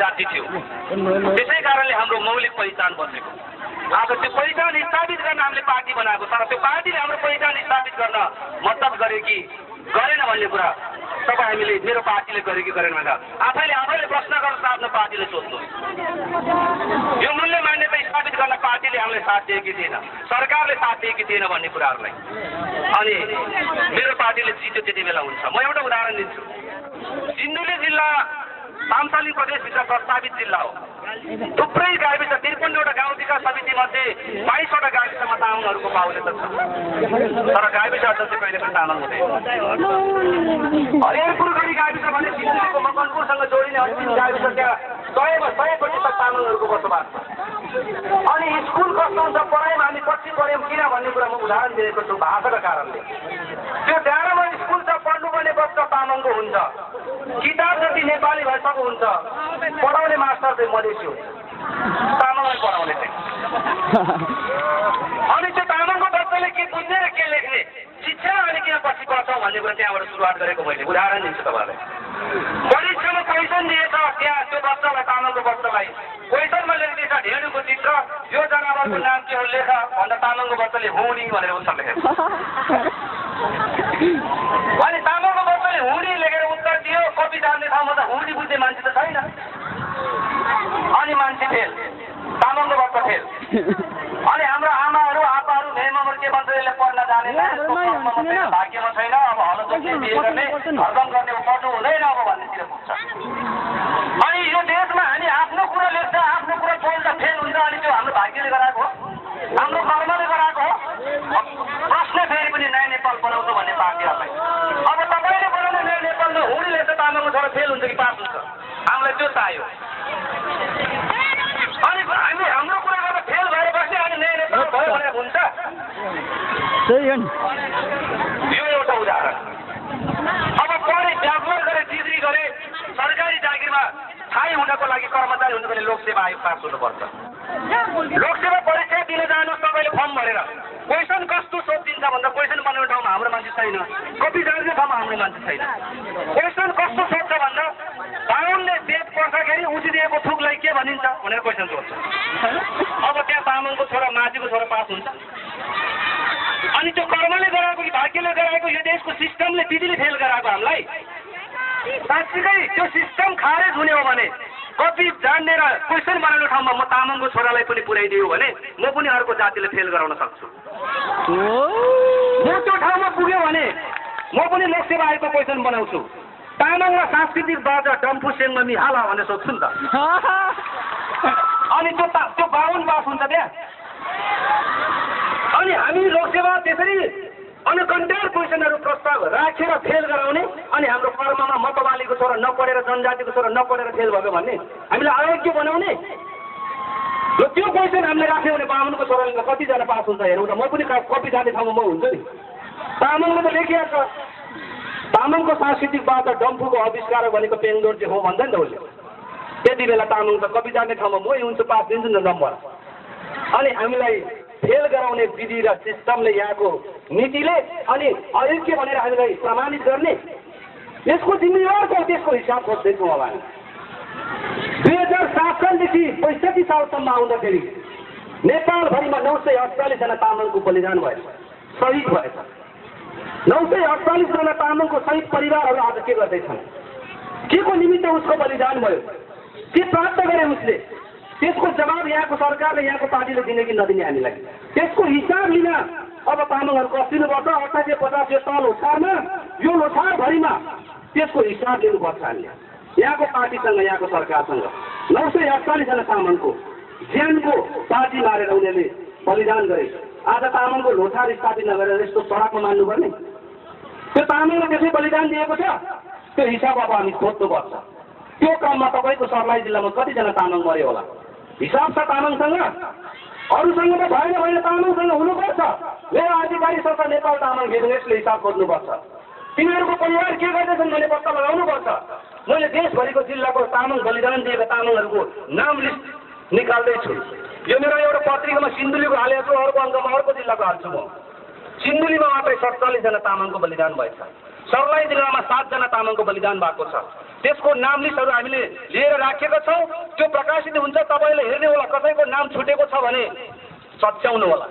जाति थियो। त्यसै कारणले हाम्रो मौलिक पहिचान बसेको। आज त्यो पहिचान स्थापित गर्न हामीले पार्टी बनाएको, तर त्यो पार्टीले हाम्रो पहिचान स्थापित गर्न मद्दत गरे कि गरेन भन्ने कुरा तपाईँ हामीले मेरो पार्टीले गरे कि गरेन भनेर आफैले प्रश्न गर्नु आफ्नो पार्टीले सोध्नु। यो मूल्य मान्यता स्थापित गर्न पार्टीले हामीलाई साथ दिएकी थिएन, सरकारले साथ दिएकी थिएन भन्ने कुराहरूलाई अनि मेरो पार्टीले जित्यो त्यति बेला हुन्छ। म एउटा उदाहरण दिन्छु। सिन्धुली जिल्ला तामसाली प्रदेशभित्र प्रस्तावित जिल्ला हो। थुप्रै गाविस 53वटा गाउँ विकास समिति मध्ये 22वटा गाविसमा तामाङहरूको बाहुल्यता छ, तर गाविस अध्यक्ष कहिले पनि तामाङ हुँदैन। हरिहरपुर गरी गाविस भने सिन्धुलीको मकनपुरसँग जोडिने अन्तिम गाविस त्यहाँ 100% तामाङहरूको बसोबास छ। अनि स्कुल कस्तो हुन्छ, पढाइमा हामी पछि पढ्यौँ किन भन्ने कुरा म उदाहरण दिएको छु भाषाका कारणले। त्यो 11मा स्कुल छ, पढ्नुपर्ने बच्चा तामाङको हुन्छ, किताब जति नेपाली भाषाको हुन्छ, पढाउने मास्टर चाहिँ मधेसी हुन्छ, तामाङलाई पढाउने चाहिँ। अनि त्यो तामाङको बच्चाले के बुझ्ने र के लेख्ने, शिक्षा अनि किन पछि पढ्छौँ भन्ने कुरा त्यहाँबाट सुरुवात गरेको मैले उदाहरण दिन्छु तपाईँलाई। परीक्षामा क्वेसन दिएछ, त्यहाँ त्यो बच्चालाई तामाङको बच्चालाई क्वेसनमा लेख्दैछ ढेँडुको चित्र, यो जनावरको नाम के हो लेख भन्दा तामाङको बच्चाले हुडी भनेर उत्तर लेखेको। अनि तामाङको बच्चाले हुडी लेखेर उत्तर दियो, कपी जान्ने ठाउँमा त हुडी बुझ्ने मान्छे त छैन। अनि मान्छे फेल, तामाङको बच्चा फेल। अनि हाम्रो आमाहरू आपाहरू मेमहरू के भन्छ, यसले पढ्न जानेन, भाग्यमा छैन, अब हलचोकले बिहे गर्ने हर्दम गर्ने पढ्नु हुँदैन अब भन्नेतिर पुग्छ। अनि यो देशमा हामी आफ्नो कुरा लेख्छ, आफ्नो कुरा बोल्छ, फेल हुन्छ। अनि त्यो हाम्रो भाग्यले गराएको हो, हाम्रो कर्मले गराएको हो। प्रश्न फेरि पनि नयाँ नेपाल बनाउँछु भन्ने पार्टीहरूलाई अब तपाईँले बनाउने नयाँ नेपालमा हुडीले त तामाङको छोरा फेल हुन्छ कि पास हुन्छ, हामीलाई त्यो चाहियो। अनि हामी हाम्रो कुरा गर्दा फेल भएर बस्ने, अनि नयाँ नेपाल भयो भनेर हुन्छ। यो एउटा उदाहरण। अब पढे, ब्याचलर गरे, डिग्री गरे, सरकारी जागिरमा स्थायी हुनको लागि कर्मचारी हुनुको लागि लोकसेवा आयोग पास हुनुपर्छ। लोकसेवा परीक्षा दिन जानुहोस् तपाईँले फर्म भरेर, क्वेसन कस्तो सोधिन्छ भन्दा क्वेसन बनाउने ठाउँमा हाम्रो मान्छे छैन, कपी जान्ने ठाउँमा हाम्रो मान्छे छैन। क्वेसन कस्तो सोध्छ भन्दा बाहुनले पेट पर्दाखेरि उठिदिएको थुकलाई के भनिन्छ भनेर क्वेसन सोध्छ। अब त्यहाँ तामाङको छोरा माझीको छोरा पास हुन्छ। अनि त्यो कर्मले गराएको कि भाग्यले गराएको, यो देशको सिस्टमले विधिले फेल गराएको हामीलाई। साँच्चीकै त्यो सिस्टम खारेज हुने हो भने, कपी जान्ने र क्वेसन बनाउने ठाउँमा म तामाङको छोरालाई पनि पुर्याइदियो भने म पनि अर्को जातिले फेल गराउन सक्छु। म त्यो ठाउँमा पुग्यो भने म पनि लोकसेवा आयोगको क्वेसन बनाउँछु। तामाङ र सांस्कृतिक बाजा डम्फु सेङ्गमी हाला भनेर सोध्छु नि त। अनि त्यो बाहुन पास हुन्छ त्यहाँ। अनि हामी लोकसेवा त्यसरी अनकन्टेड क्वेसनहरू प्रस्ताव राखेर फेल गराउने, अनि हाम्रो कर्ममा मतवालीको छोरा नपढेर, जनजातिको छोरा नपढेर फेल भयो भने हामीलाई अयोग्य बनाउने। र त्यो क्वेसन हामीले राख्यो भने बाहुनको छोराले कतिजना पास हुन्छ हेरौँ त। म पनि कपी जाने ठाउँमा म हुन्छु नि। तामाङले त लेखिहाल्छ, तामाङको सांस्कृतिक बाजा डम्फुको आविष्कार भनेको पेङडोर चाहिँ हो भन्छ नि त उसले। त्यति बेला तामाङ त कपी जाने ठाउँमा मै हुन्छु, पास दिन्छु नि त नम्बर। अनि हामीलाई फेल गराउने विधि र सिस्टमले, यहाँको नीतिले अनि अयोग्य भनेर हामीलाई प्रमाणित गर्ने, यसको जिम्मेवार छ। त्यसको हिसाब खोज्दैछौँ अब हामी। 2007 सालदेखि 65 सालसम्म आउँदाखेरि नेपालभरिमा 948 जना तामाङको बलिदान भयो, शहीद भएछ। 948 जना तामाङको शहीद परिवारहरू आज के गर्दैछन्, के को निमित्त उसको बलिदान भयो, के प्राप्त गरे उसले, त्यसको जवाब यहाँको सरकारले, यहाँको पार्टीले दिने कि नदिने हामीलाई, त्यसको हिसाब लिन अब तामाङहरू कसिनुपर्छ। 2850 यो तल लोछारमा, यो लोछारभरिमा त्यसको हिसाब लिनुपर्छ हामीले, यहाँको पार्टीसँग, यहाँको सरकारसँग। 948 जना तामाङको ज्यानको पार्टी मारेर उनीहरूले बलिदान गरे। आज तामाङको लोछार स्थापित नगरेर यस्तो सडकमा मान्नुपर्ने? त्यो तामाङले त्यसै बलिदान दिएको छ, त्यो हिसाब अब हामी खोज्नुपर्छ। त्यो क्रममा तपाईँको सर्लाही जिल्लामा कतिजना तामाङ मर्यो होला, हिसाब छ तामाङसँग? अरूसँग त भएन भने तामाङसँग हुनुपर्छ। मेरो अधिकारी संस्था नेपाल तामाङ बिजनेसले हिसाब खोज्नुपर्छ। तिनीहरूको परिवार के गर्दैछन् भने पत्ता लगाउनुपर्छ। मैले देशभरिको जिल्लाको तामाङ बलिदान दिएका तामाङहरूको नाम लिस्ट निकाल्दैछु। यो मेरो एउटा पत्रिकामा सिन्धुलीको हालेको छु, अर्को अङ्कमा अर्को जिल्लाको हाल्छु म। सिन्धुलीमा मात्रै 47 जना तामाङको बलिदान भएछ। सर्लाही जिल्लामा 7 जना तामाङको बलिदान भएको छ। त्यसको नाम लिस्टहरू हामीले लिएर राखेका छौँ। त्यो प्रकाशित हुन्छ, तपाईँले हेर्ने होला। कसैको नाम छुटेको छ भने सच्याउनु होला,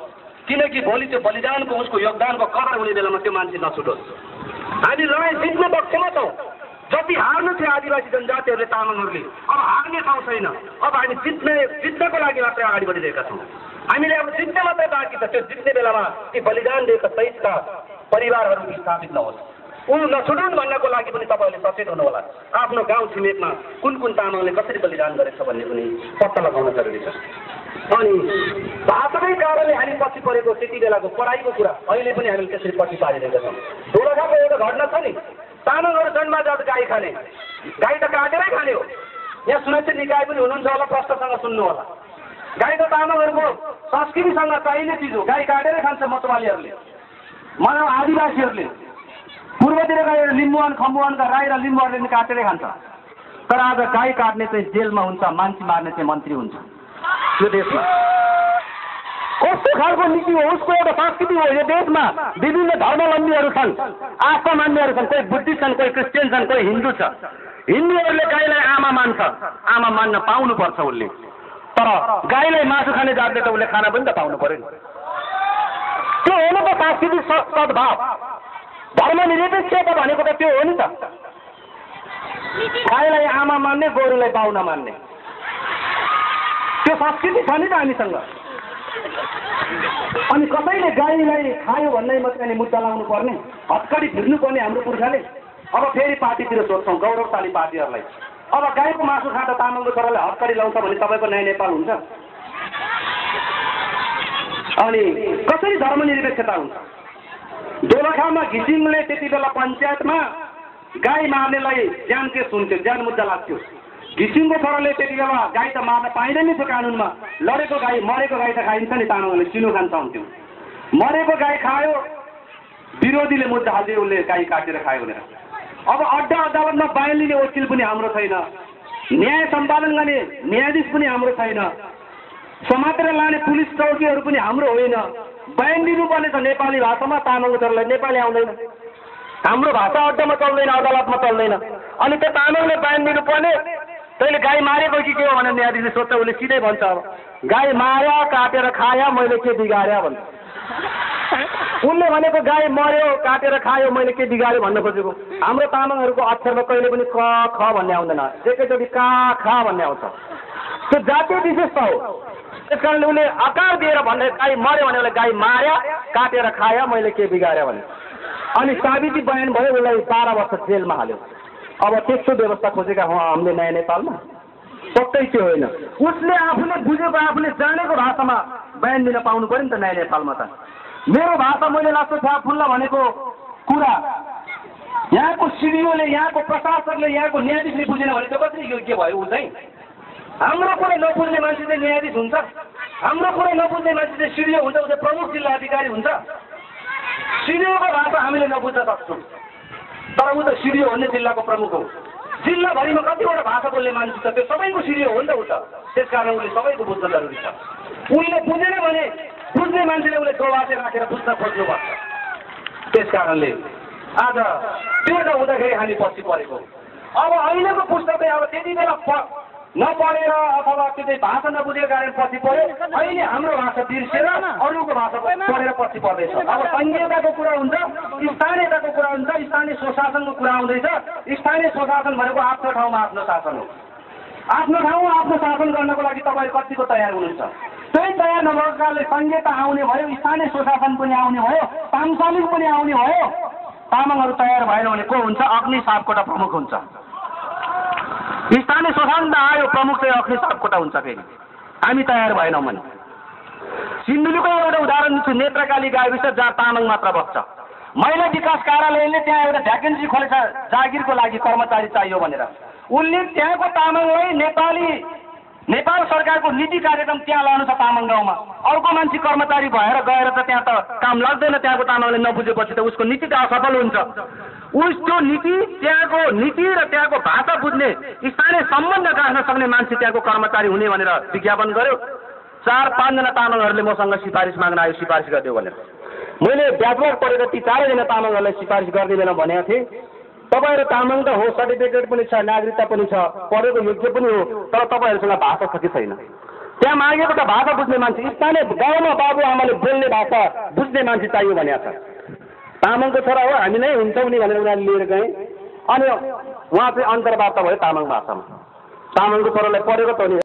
किनकि भोलि त्यो बलिदानको उसको योगदानको कदर हुने बेलामा त्यो मान्छे नछुटोस्। हामी लडाइँ जित्ने पक्षमा छौँ। जति हार्नु थियो आदिवासी जनजातिहरूले, तामाङहरूले, अब हार्ने ठाउँ छैन। अब हामी जित्नको लागि मात्रै अगाडि बढिरहेका छौँ। हामीले अब जित्ने मात्रै बाँकी छ। त्यो जित्ने बेलामा ती बलिदान दिएका सहितका परिवारहरू स्थापित नहोस्, उनी नछुटुन् भन्नको लागि पनि तपाईँहरूले सचेत हुनुहोला। आफ्नो गाउँ छिमेकमा कुन कुन तामाङले कसरी बलिदान गरेछ भन्ने पनि पत्ता लगाउन जरुरी छ। अनि भाषाकै कारणले हामी पछि परेको त्यति बेलाको पढाइको कुरा अहिले पनि हामीले त्यसरी पछि पारिरहेका छौँ। दोलखाको एउटा घटना छ नि, तामाङहरू जन्मजात गाई खाने, गाई त काटेरै खाने हो। यहाँ सुरक्षित निकाय पनि हुनुहुन्छ होला, प्रश्नसँग सुन्नु होला। गाई त तामाङहरूको संस्कृतिसँग चाहिने चिज हो। गाई काटेरै खान्छ मतवालीहरूले, मानव आदिवासीहरूले। पूर्वतिर गएर लिम्बुवान खम्बुवानका राई र लिम्बुवानले काटेरै खान्छ। तर आज गाई काट्ने चाहिँ जेलमा हुन्छ, मान्छे मार्ने चाहिँ मन्त्री हुन्छ यो देशमा। कस्तो खालको नीति हो, उसको एउटा संस्कृति हो। यो देशमा विभिन्न धर्मावलम्बीहरू छन्, आस्था मान्नेहरू छन्, कोही बुद्धिस्ट छन्, कोही क्रिस्चियन छन्, कोही हिन्दू छ। हिन्दूहरूले गाईलाई आमा मान्छ, आमा मान्न पाउनुपर्छ उसले। तर गाईलाई मासु खाने जातले त उसले खाना पनि त पाउनु पर्यो नि। त्यो हो नि त सांस्कृतिक सद्भाव। धर्मनिरपेक्षता भनेको त त्यो हो नि त। गाईलाई आमा मान्ने, गोरुलाई बाहुना मान्ने, त्यो संस्कृति छ नि त हामीसँग। अनि कसैले गाईलाई खायो भन्दै मात्रै मुद्दा लाउनु पर्ने, हत्कडी फिर्नुपर्ने हाम्रो पुर्खाले। अब फेरि पार्टीतिर सोध्छौँ, गौरवशाली पार्टीहरूलाई। अब गाईको मासु खाँदा तामाङको छोराले हत्कडी लाउँछ भने तपाईँको नयाँ नेपाल हुन्छ? अनि कसरी धर्मनिरपेक्षता हुन्छ? दोलखामा घिसिङले त्यति बेला पञ्चायतमा गाई मार्नेलाई ज्यान केस हुन्थ्यो, ज्यान मुद्दा लाग्थ्यो। घिसिङको छोराले त्यति बेला गाई त मार्न पाइँदैन थियो कानुनमा। लडेको गाई, मरेको गाई त खाइन्छ नि, तामाङले चिनो खान्छ हुन्थ्यो। मरेको गाई खायो, विरोधीले मुद्दा हाल्थ्यो उसले गाई काटेर खायो भनेर। अब अड्डा अदालतमा बयान लिने वकिल पनि हाम्रो छैन, न्याय सम्पादन गर्ने न्यायाधीश पनि हाम्रो छैन, समातेर लाने पुलिस चौकीहरू पनि हाम्रो होइन। बयान दिनुपर्ने छ नेपाली भाषामा, तामाङको छोरालाई नेपाली आउँदैन, हाम्रो भाषा अड्डामा चल्दैन, अदालतमा चल्दैन। अनि त्यो तामाङले बयान दिनुपर्ने, तैँले गाई मारेको कि के हो भनेर न्यायाधीशले सोध्छ, उसले सिधै भन्छ अब गाई मार्या, काटेर खाया, मैले के बिगार्या भन्छ। उनले भनेको गाई मर्यो, काटेर खायो, मैले के बिगार्यो भन्न खोजेको। हाम्रो तामाङहरूको अक्षरमा कहिले पनि क ख भन्ने आउँदैन, एकैचोटि का खा भन्ने आउँछ। त्यो जातीय विशेषता हो। त्यस कारणले उसले आकार दिएर भन्ने, गाई मर्यो भने उसले गाई मार्या, काटेर खाया, मैले के बिगार्यो भने। अनि साबिती बयान भयो, उसलाई 12 वर्ष जेलमा हाल्यो। अब त्यस्तो व्यवस्था खोजेका हौँ हामीले नयाँ नेपालमा? पक्कै त्यो होइन। उसले आफूले बुझेको, आफूले जानेको भाषामा बयान दिन पाउनु पऱ्यो नि त नयाँ नेपालमा त। मेरो भाषा मैले लाग्छ फुल्ला भनेको कुरा यहाँको सिडिओले, यहाँको प्रशासकले, यहाँको न्यायाधीशले बुझेन भने त्यो कसरी योग्य भयो ऊ चाहिँ? हाम्रो कुरै नबुझ्ने मान्छे चाहिँ न्यायाधीश हुन्छ? हाम्रो कुरै नबुझ्ने मान्छे चाहिँ सिडिओ हुन्छ? उसले प्रमुख जिल्ला अधिकारी हुन्छ? सिडिओको भाषा हामीले नबुझ्न सक्छौँ, तर ऊ त सिडिओ हो नि, जिल्लाको प्रमुख हो। जिल्लाभरिमा कतिवटा भाषा बोल्ने मान्छे छ, त्यो सबैको सिडिओ हो नि त ऊ त। त्यस कारण उसले सबैको बुझ्न जरुरी छ। उसले बुझेन भने बुझ्ने मान्छेले उसले दोबासे राखेर बुझ्न खोज्नुपर्छ। त्यस कारणले आज त्यो त हुँदाखेरि हामी पछि परेको। अब अहिलेको पुस्तक अब त्यति बेला नपढेर अथवा त्यो चाहिँ भाषा नबुझेको कारण पछि पऱ्यो। अहिले हाम्रो भाषा बिर्सेर अरूको भाषा पढेर पछि पर्दैछ। अब संहिताको कुरा हुन्छ, स्थानीयताको कुरा हुन्छ, स्थानीय स्वशासनको कुरा आउँदैछ। स्थानीय स्वशासन भनेको आफ्नो ठाउँमा आफ्नो शासन हो। आफ्नो ठाउँमा आफ्नो शासन गर्नको लागि तपाईँ कतिको तयार हुनुहुन्छ? त्यही तयार नभएको कारणले संहिता आउने भयो, स्थानीय स्वशासन पनि आउने भयो, सांसलिक पनि आउने भयो। तामाङहरू तयार भएन भने को हुन्छ? अग्नि सापकोटा प्रमुख हुन्छ। स्थानीय स्वशासन आयो, प्रमुख चाहिँ अग्नि सापकोटा हुन्छ। फेरि हामी तयार भएनौँ भने सिन्धुलीको एउटा उदाहरण दिन्छु, नेत्रकाली गाविस जहाँ तामाङ मात्र बस्छ। महिला विकास कार्यालयले त्यहाँ एउटा भ्याकेन्सी खोलेछ जागिरको लागि, कर्मचारी चाहियो भनेर। उनले त्यहाँको तामाङलाई नेपाल सरकारको नीति कार्यक्रम त्यहाँ लानु छ तामाङ गाउँमा। अर्को मान्छे कर्मचारी भएर गएर त त्यहाँ त काम लाग्दैन। त्यहाँको तामाङले नबुझेपछि त उसको नीति त असफल हुन्छ। त्यो नीति, त्यहाँको नीति र त्यहाँको भाषा बुझ्ने, स्थानीय सम्बन्ध गाँच्न सक्ने मान्छे त्यहाँको कर्मचारी हुने भनेर विज्ञापन गर्यो। 4-5 जना तामाङहरूले मसँग सिफारिस माग्न आयो, सिफारिस गरिदियो भनेर। मैले ब्याचलर पढेर ती 4जना तामाङहरूलाई सिफारिस गरिदिँदैन भनेको थिएँ। तपाईँहरू तामाङ त हो, सर्टिफिकेट पनि छ, नागरिकता पनि छ, पढेको योग्य पनि हो, तर तपाईँहरूसँग भाषा छ कि छैन? त्यहाँ मागेको त भाषा बुझ्ने मान्छे, स्थानीय गाउँमा बाबुआमाले बोल्ने भाषा बुझ्ने मान्छे चाहियो भनेको छ। तामाङको छोरा हो, हामी नै हुन्छौँ नि भनेर उनीहरूले लिएर गए। अनि उहाँ चाहिँ अन्तर्वार्ता भयो तामाङ भाषामा। तामाङको छोरालाई पढेको त हो नि।